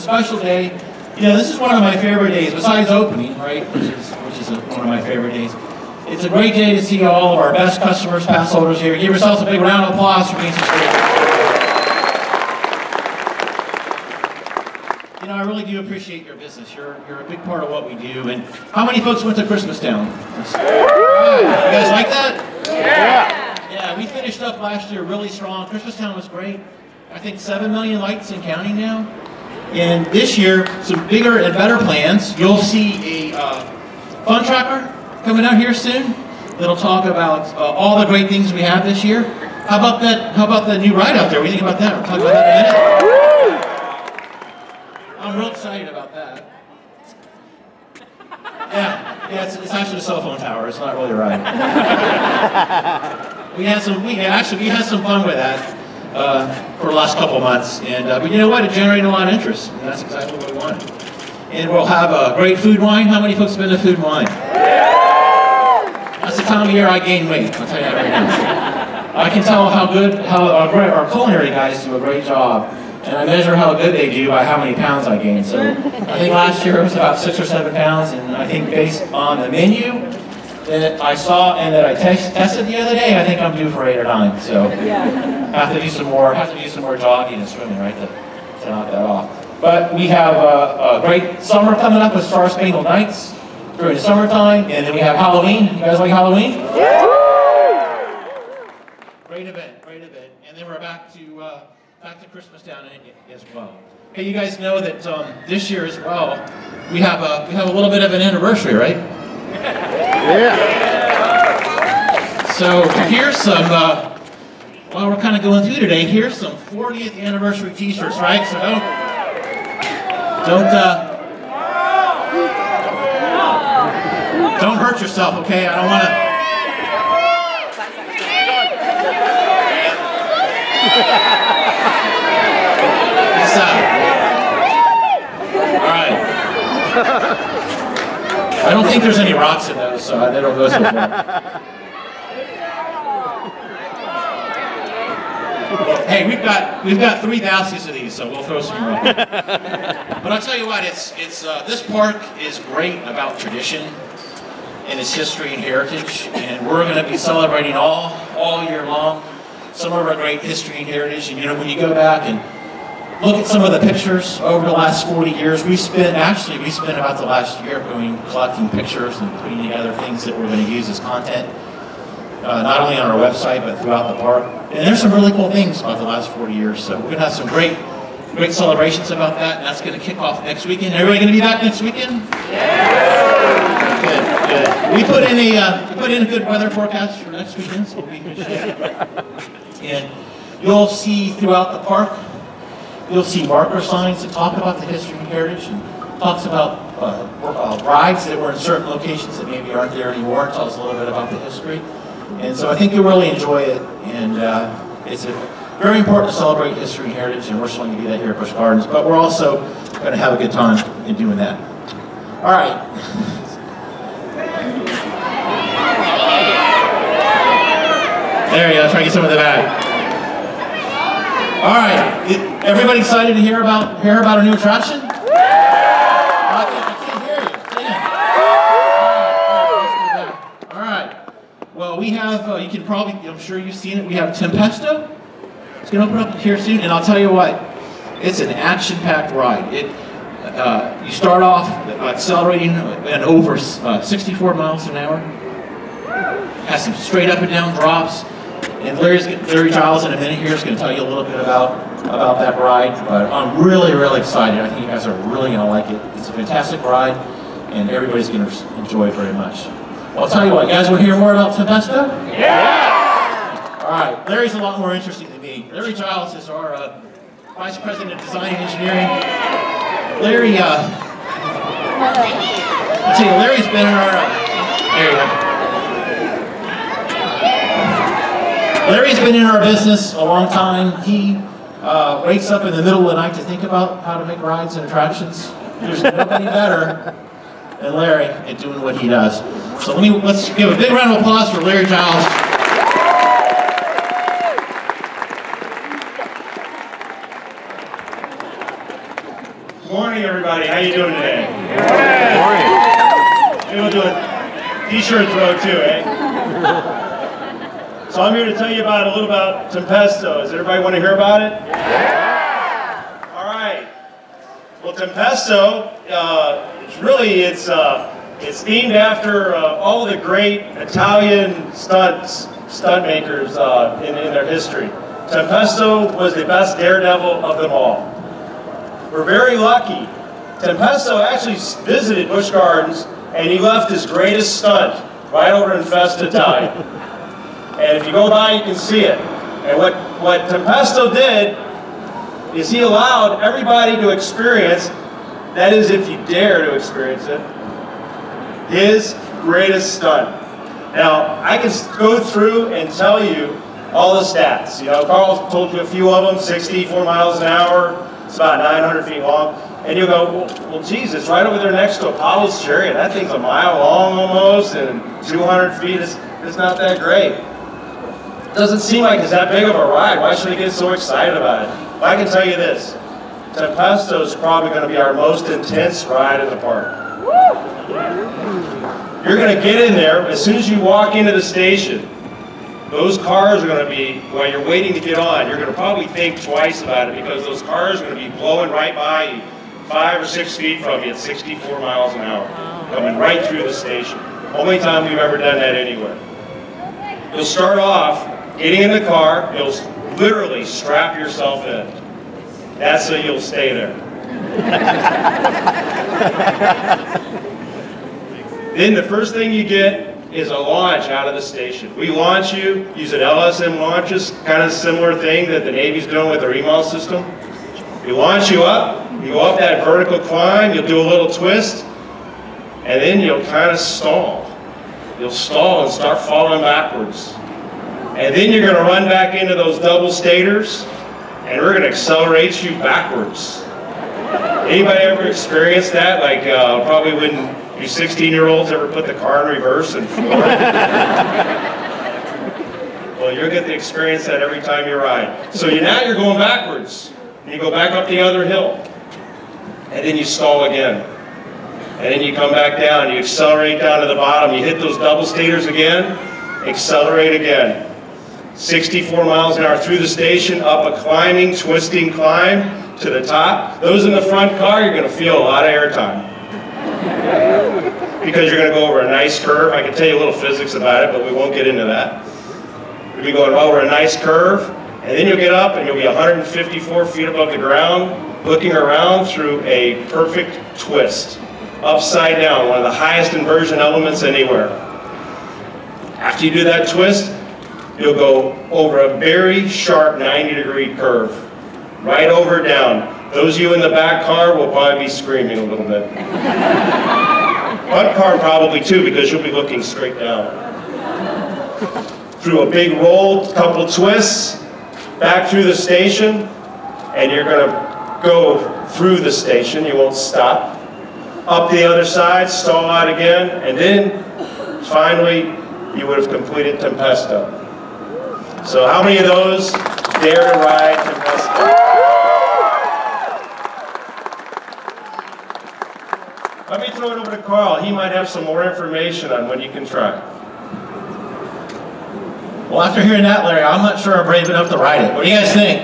special day. You know, this is one of my favorite days, besides opening, right, which is one of my favorite days. It's a great day to see all of our best customers, pass holders here. Give yourselves a big round of applause for being so great. You know, I really do appreciate your business. You're a big part of what we do. And how many folks went to Christmas Town? Right. You guys like that? Yeah. Yeah, we finished up last year really strong. Christmas Town was great. I think 7 million lights and counting now. And this year, some bigger and better plans. You'll see a fun tracker coming out here soon that'll talk about all the great things we have this year. How about that? How about the new ride out there? What do you think about that? We'll talk about that in a minute. I'm real excited about that. Yeah, it's actually a cell phone tower. It's not really a ride. we had some fun with that for the last couple of months, and but you know what? It generated a lot of interest, and that's exactly what we wanted. And we'll have a great food and wine. How many folks have been to food and wine? That's the time of year I gain weight. I'll tell you that right now. I can tell how our culinary guys do a great job. And I measure how good they do by how many pounds I gain. So I think last year it was about 6 or 7 pounds, and I think based on the menu that I saw and that I tested the other day, I think I'm due for 8 or 9. So have to do some more jogging and swimming, right, to knock that off. But we have a great summer coming up with Star Spangled Nights during the summertime, and then we have Halloween. You guys like Halloween? Great event, and then we're back to Christmas Town as well. Hey, you guys know that this year as well, we have a little bit of an anniversary, right? Yeah. So here's some, while we're kind of going through today, here's some 40th anniversary t-shirts, right? So don't hurt yourself, okay? I don't want to. Alright. I don't think there's any rocks in those, so they don't go so far. Hey, we've got 3 baskets of these, so we'll throw some more. But I'll tell you what, this park is great about tradition and its history and heritage, and we're going to be celebrating all year long some of our great history and heritage. And you know, when you go back and look at some of the pictures over the last 40 years, we spent about the last year collecting pictures and putting together things that we're going to use as content, not only on our website, but throughout the park. And there's some really cool things about the last 40 years. So we're going to have some great celebrations about that, and that's going to kick off next weekend. Everybody going to be back next weekend? Yeah! Good. We put in a good weather forecast for next weekend, so we'll be in good shape. And you'll see throughout the park, you'll see marker signs that talk about the history and heritage, and talks about rides that were in certain locations that maybe aren't there anymore. It tells a little bit about the history. And so I think you'll really enjoy it, and it's very important to celebrate history and heritage, and we're just going to do that here at Busch Gardens, but we're also going to have a good time in doing that. All right. There you go, try to get some of the bag. All right, everybody excited to hear about our new attraction? I can't hear you. Damn. All right. Well, we have, I'm sure you've seen it, we have Tempesto. It's going to open up here soon, and I'll tell you what, it's an action-packed ride. You start off accelerating at over 64 miles an hour. Has some straight up and down drops. And Larry Giles in a minute here is going to tell you a little bit about that ride. But I'm really, really excited. I think you guys are really going to like it. It's a fantastic ride, and everybody's going to enjoy it very much. Well, I'll tell you what, you guys want to hear more about Tempesto? Yeah! All right, Larry's a lot more interesting than me. Larry Giles is our Vice President of Design and Engineering. Larry, I'll tell you, Larry's been in our, there you go. Larry's been in our business a long time. He wakes up in the middle of the night to think about how to make rides and attractions. There's nobody better than Larry at doing what he does. So let's give a big round of applause for Larry Giles. Good everybody. How you doing today? Maybe we'll do a t-shirt throw too, eh? So I'm here to tell you a little about Tempesto. Does everybody want to hear about it? Yeah! All right. Well, Tempesto, it's named after all the great Italian stunt makers in their history. Tempesto was the best daredevil of them all. We're very lucky. Tempesto actually visited Busch Gardens and he left his greatest stunt right over in Festa, Italy. And if you go by, you can see it. And what Tempesto did is he allowed everybody to experience, that is if you dare to experience it, his greatest stunt. Now, I can go through and tell you all the stats. You know, Carl told you a few of them, 64 miles an hour, it's about 900 feet long. And you go, well, geez, it's right over there next to Apollo's Chariot. That thing's a mile long almost, and 200 feet is not that great. It doesn't seem like it's that big of a ride. Why should we get so excited about it? Well, I can tell you this. Tempesto is probably going to be our most intense ride in the park. You're going to get in there, as soon as you walk into the station, those cars are going to be, while you're waiting to get on, you're going to probably think twice about it because those cars are going to be blowing right by you, 5 or 6 feet from you at 64 miles an hour, coming right through the station. Only time we've ever done that anywhere. You'll start off getting in the car, you'll literally strap yourself in. That's so you'll stay there. Then the first thing you get is a launch out of the station. We launch you using LSM launches, kind of similar thing that the Navy's doing with their EMAL system. We launch you up, you go up that vertical climb, you'll do a little twist, and then you'll kind of stall. You'll stall and start falling backwards. And then you're going to run back into those double stators, and we're going to accelerate you backwards. Anybody ever experienced that? Like, probably when you 16-year-olds ever put the car in reverse and floor it? Well, you'll get to experience that every time you ride. So now you're going backwards. And you go back up the other hill. And then you stall again. And then you come back down. You accelerate down to the bottom. You hit those double stators again. Accelerate again. 64 miles an hour through the station, up a climbing, twisting climb to the top. Those in the front car, you're going to feel a lot of airtime. Because you're going to go over a nice curve. I can tell you a little physics about it, but we won't get into that. You'll be going over a nice curve, and then you'll get up and you'll be 154 feet above the ground, looking around through a perfect twist. Upside down, one of the highest inversion elements anywhere. After you do that twist, you'll go over a very sharp 90-degree curve. Right over down. Those of you in the back car will probably be screaming a little bit. Front car probably too, because you'll be looking straight down. Through a big roll, couple twists, back through the station, and you're going to go through the station. You won't stop. Up the other side, stall out again, and then finally you would have completed Tempesto. So how many of those dare to ride Tempesto? Let me throw it over to Carl. He might have some more information on when you can try. Well, after hearing that, Larry, I'm not sure I'm brave enough to ride it. What do you guys think?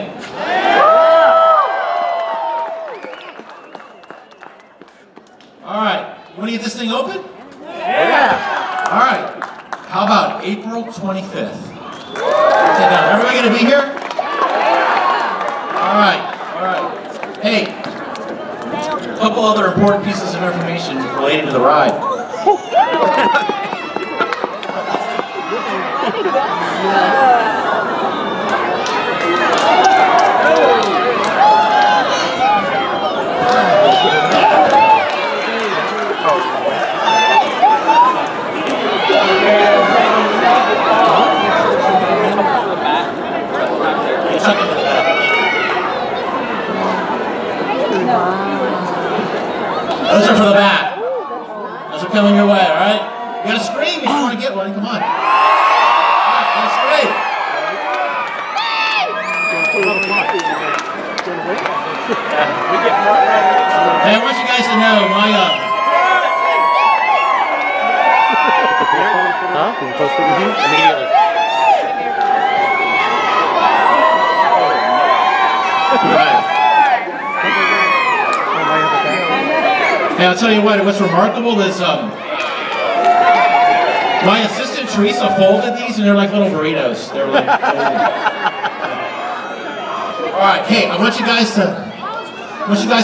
All right. You want to get this thing open? Yeah. All right. How about April 25th? Everybody going to be here? All right. Hey, a couple other important pieces of information related to the ride. Those are for the back. Those are coming your way, all right? You gotta scream if you want to get one. Come on. All right, let's scream. Hey, I want you guys to know my Huh? Can you post it with you? Immediately. Right. Hey, I'll tell you what's remarkable is my assistant Teresa folded these and they're like little burritos. They're like all right, hey, I want you guys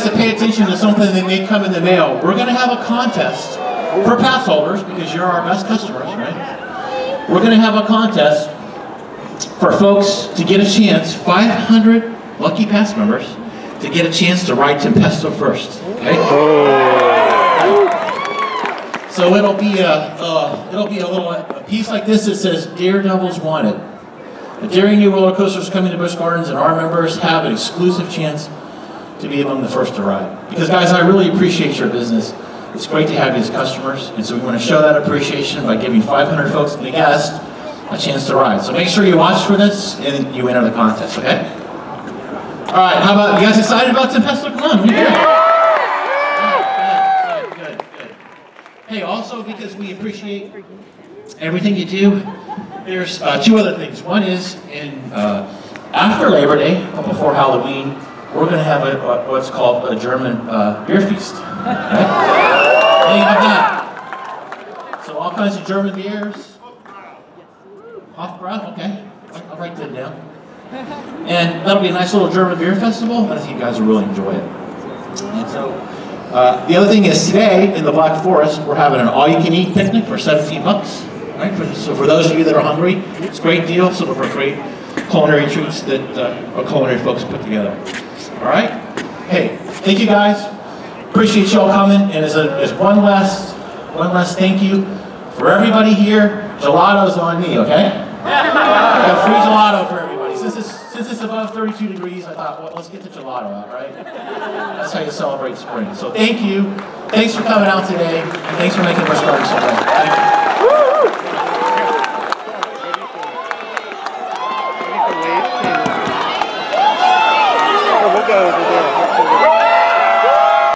to pay attention to something that may come in the mail. We're gonna have a contest for pass holders because you're our best customers, right? We're gonna have a contest for folks to get a chance, 500 lucky pass members, to get a chance to ride Tempesto first. Okay? So it'll be a piece like this that says "Daredevils Wanted." The daring new roller coasters coming to Busch Gardens, and our members have an exclusive chance to be among the first to ride. Because guys, I really appreciate your business. It's great to have you as customers, and so we want to show that appreciation by giving 500 folks and the guests a chance to ride. So make sure you watch for this and you enter the contest. Okay? All right, how about, you guys excited about Tempesto? Come on, good. Hey, also because we appreciate everything you do, there's two other things. One is, after Labor Day, but before Halloween, we're going to have what's called a German beer feast. Okay? Think about that. So all kinds of German beers. Hofbrau, okay. I'll write that down. And that'll be a nice little German beer festival. I think you guys will really enjoy it. And so, the other thing is today in the Black Forest, we're having an all-you-can-eat picnic for 17 bucks. Right? So for those of you that are hungry, it's a great deal. Some of our great culinary treats that our culinary folks put together. All right? Hey, thank you guys. Appreciate you all coming. And as one last thank you for everybody here. Gelato's on me, okay? I got free gelato for everybody. Since it's above 32 degrees, I thought, well, let's get the gelato out, right? That's how you celebrate spring. So thank you. Thanks for coming out today. And thanks for making Busch Gardens so great.